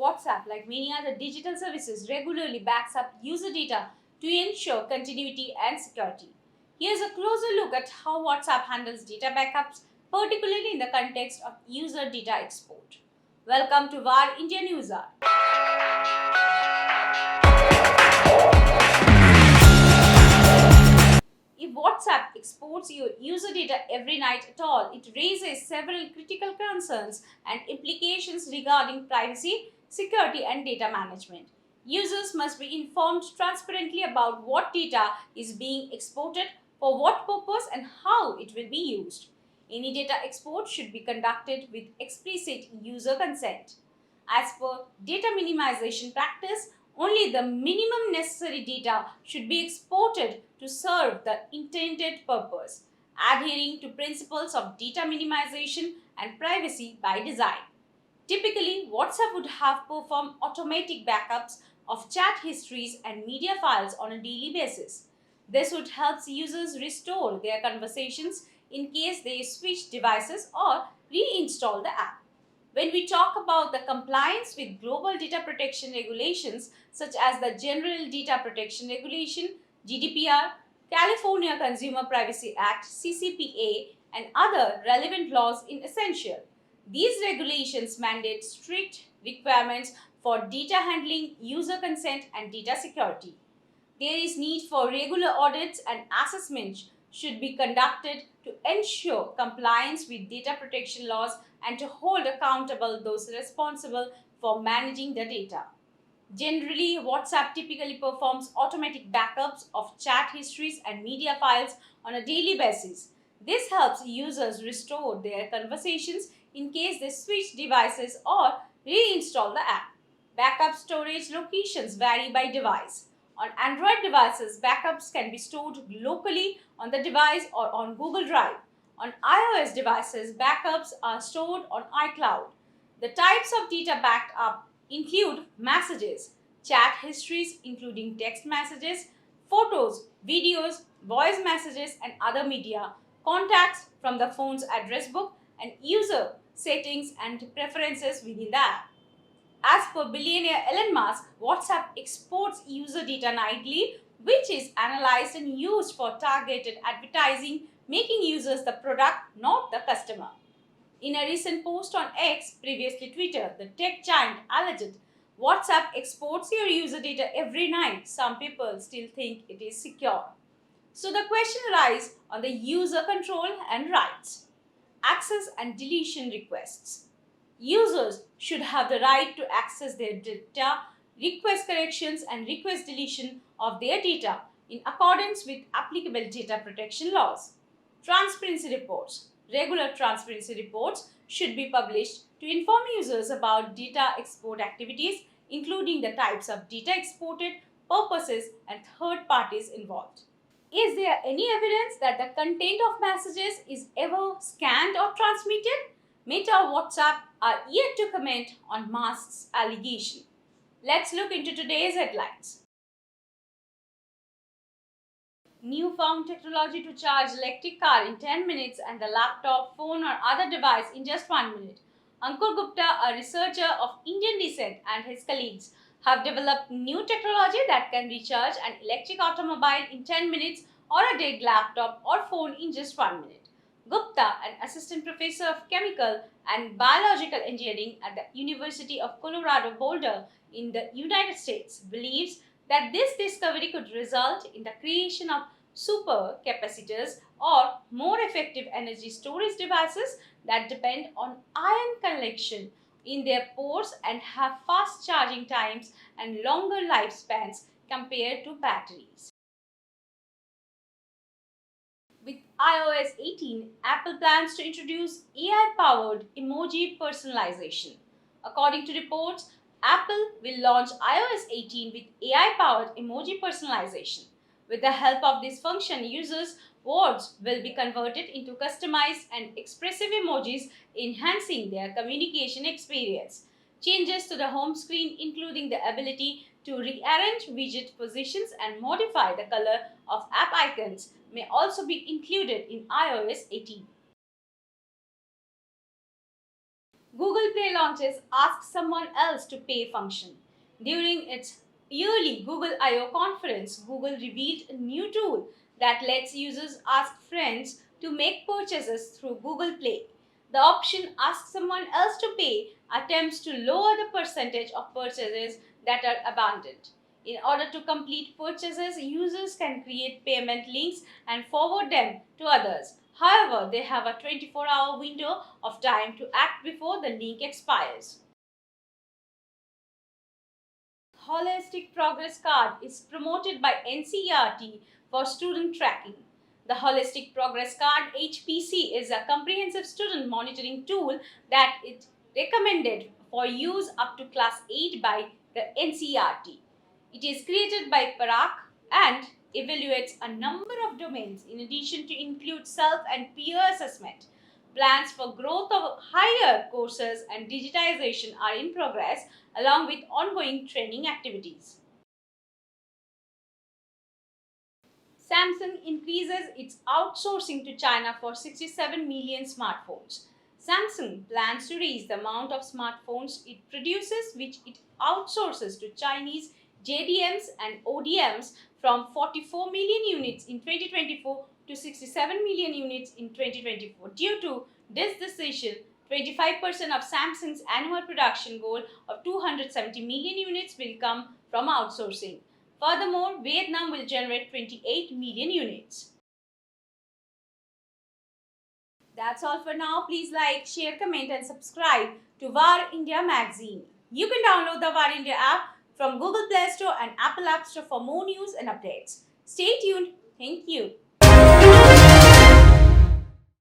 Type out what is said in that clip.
WhatsApp, like many other digital services, regularly backs up user data to ensure continuity and security. Here's a closer look at how WhatsApp handles data backups, particularly in the context of user data export. Welcome to VAR India News Hour. If WhatsApp exports your user data every night at all, it raises several critical concerns and implications regarding privacy, security, and data management. Users must be informed transparently about what data is being exported, for what purpose, and how it will be used. Any data export should be conducted with explicit user consent. As per data minimization practice, only the minimum necessary data should be exported to serve the intended purpose, adhering to principles of data minimization and privacy by design. Typically, WhatsApp would have performed automatic backups of chat histories and media files on a daily basis. This would help users restore their conversations in case they switch devices or reinstall the app. When we talk about the compliance with global data protection regulations such as the General Data Protection Regulation, GDPR, California Consumer Privacy Act, CCPA, and other relevant laws in essential. These regulations mandate strict requirements for data handling, user consent, and data security. There is need for regular audits and assessments should be conducted to ensure compliance with data protection laws and to hold accountable those responsible for managing the data. Generally, WhatsApp typically performs automatic backups of chat histories and media files on a daily basis. This helps users restore their conversations in case they switch devices or reinstall the app. Backup storage locations vary by device. On Android devices, backups can be stored locally on the device or on Google Drive. On iOS devices, backups are stored on iCloud. The types of data backed up include messages, chat histories including text messages, photos, videos, voice messages, and other media, contacts from the phone's address book, and user settings and preferences within the app. As per billionaire Elon Musk, WhatsApp exports user data nightly, which is analyzed and used for targeted advertising, making users the product, not the customer. In a recent post on X, previously Twitter, the tech giant alleged WhatsApp exports your user data every night. Some people still think it is secure. So the question arises on the user control and rights. Access and deletion requests. Users should have the right to access their data, request corrections, and request deletion of their data in accordance with applicable data protection laws. Transparency reports. Regular transparency reports should be published to inform users about data export activities, including the types of data exported, purposes, and third parties involved. Is there any evidence that the content of messages is ever scanned or transmitted? Meta or WhatsApp are yet to comment on Musk's allegation. Let's look into today's headlines. Newfound technology to charge electric car in 10 minutes and the laptop, phone or other device in just 1 minute. Ankur Gupta, a researcher of Indian descent, and his colleagues have developed new technology that can recharge an electric automobile in 10 minutes or a dead laptop or phone in just 1 minute. Gupta, an assistant professor of chemical and biological engineering at the University of Colorado Boulder in the United States, believes that this discovery could result in the creation of supercapacitors or more effective energy storage devices that depend on ion collection in their pores and have fast charging times and longer lifespans compared to batteries. With iOS 18, Apple plans to introduce AI-powered emoji personalization. According to reports, Apple will launch iOS 18 with AI-powered emoji personalization. With the help of this function, users' words will be converted into customized and expressive emojis, enhancing their communication experience. Changes to the home screen, including the ability to rearrange widget positions and modify the color of app icons, may also be included in iOS 18. Google Play launches Ask Someone Else to Pay function. During its yearly Google I/O conference, Google revealed a new tool that lets users ask friends to make purchases through Google Play. The option Ask Someone Else to Pay attempts to lower the percentage of purchases that are abandoned. In order to complete purchases, users can create payment links and forward them to others. However, they have a 24-hour window of time to act before the link expires. Holistic Progress Card is promoted by NCERT for student tracking. The Holistic Progress Card HPC is a comprehensive student monitoring tool that is recommended for use up to class 8 by the NCERT. It is created by Parak and evaluates a number of domains in addition to include self and peer assessment. Plans for growth of higher courses and digitization are in progress along with ongoing training activities. Samsung increases its outsourcing to China for 67 million smartphones. Samsung plans to raise the amount of smartphones it produces, which it outsources to Chinese JDMs and ODMs, from 44 million units in 2024 to 67 million units in 2024. Due to this decision, 25% of Samsung's annual production goal of 270 million units will come from outsourcing. Furthermore, Vietnam will generate 28 million units. That's all for now. Please like, share, comment, and subscribe to VAR India magazine. You can download the VAR India app from Google Play Store and Apple App Store for more news and updates. Stay tuned. Thank you.